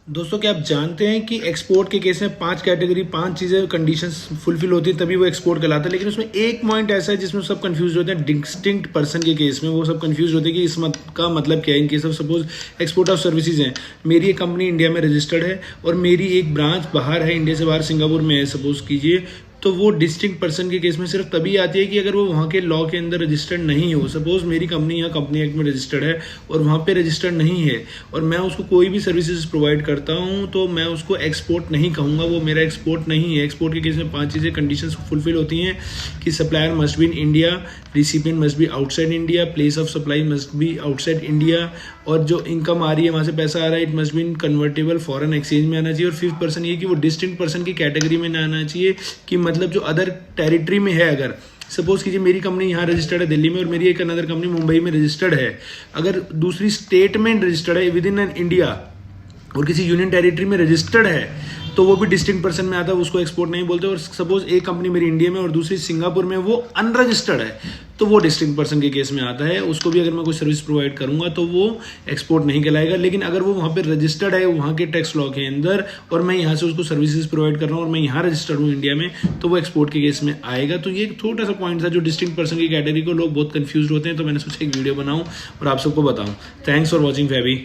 दोस्तों, क्या आप जानते हैं कि एक्सपोर्ट के केस में 5 चीज़ें कंडीशंस फुलफिल होती हैं तभी वो एक्सपोर्ट कहलाता है। लेकिन उसमें एक पॉइंट ऐसा है जिसमें सब कंफ्यूज होते हैं। डिस्टिंक्ट पर्सन के केस में वो सब कंफ्यूज होते हैं कि का मतलब क्या है। In case of suppose export of services हैं, मेरी एक कंपनी इंडिया में रजिस्टर्ड है और मेरी एक ब्रांच बाहर है, इंडिया से बाहर सिंगापुर में है सपोज कीजिए, तो वो डिस्टिंक्ट पर्सन के केस में सिर्फ तभी आती है कि अगर वो वहाँ के लॉ के अंदर रजिस्टर्ड नहीं हो। सपोज मेरी कंपनी यहाँ कंपनी एक्ट में रजिस्टर्ड है और वहाँ पे रजिस्टर्ड नहीं है और मैं उसको कोई भी सर्विसेज प्रोवाइड करता हूँ तो मैं उसको एक्सपोर्ट नहीं कहूँगा, वो मेरा एक्सपोर्ट नहीं है। एक्सपोर्ट के केस में 5 चीज़ें कंडीशंस फुलफिल होती हैं कि supplier must be in India, recipient must be outside India, place of supply must be outside India, और जो इनकम आ रही है वहाँ से पैसा आ रहा है it must be in convertible foreign exchange में आना चाहिए। और 5th पर्सन ये कि वो डिस्टिंक्ट पर्सन की कैटेगरी में ना आना चाहिए, कि मतलब जो अदर टेरिटरी में है, अगर सपोज कीजिए मेरी कंपनी यहाँ रजिस्टर्ड है दिल्ली में और मेरी एक अनदर कंपनी मुंबई में रजिस्टर्ड है, अगर दूसरी स्टेट में रजिस्टर्ड है विद इन इंडिया और किसी यूनियन टेरिटरी में रजिस्टर्ड है तो वो भी डिस्टिंक्ट पर्सन में आता है, उसको एक्सपोर्ट नहीं बोलते। और सपोज एक कंपनी मेरी इंडिया में और दूसरी सिंगापुर में, वो अनरजिस्टर्ड है तो वो डिस्टिंक्ट पर्सन के केस में आता है। उसको भी अगर मैं कोई सर्विस प्रोवाइड करूंगा तो वो एक्सपोर्ट नहीं कहलाएगा। लेकिन अगर वो वहाँ पे रजिस्टर्ड है वहाँ के टैक्स लॉ के अंदर और मैं यहाँ से उसको सर्विसेज प्रोवाइड कर रहा हूँ और मैं यहाँ रजिस्टर्ड हूँ इंडिया में, तो वो एक्सपोर्ट के केस में आएगा। तो ये एक छोटा सा पॉइंट था जो डिस्टिंक्ट पर्सन की कैटेगरी को लोग बहुत कंफ्यूज होते हैं, तो मैंने सोचा एक वीडियो बनाऊँ और आप सबको बताऊँ। Thanks for watching फैबी।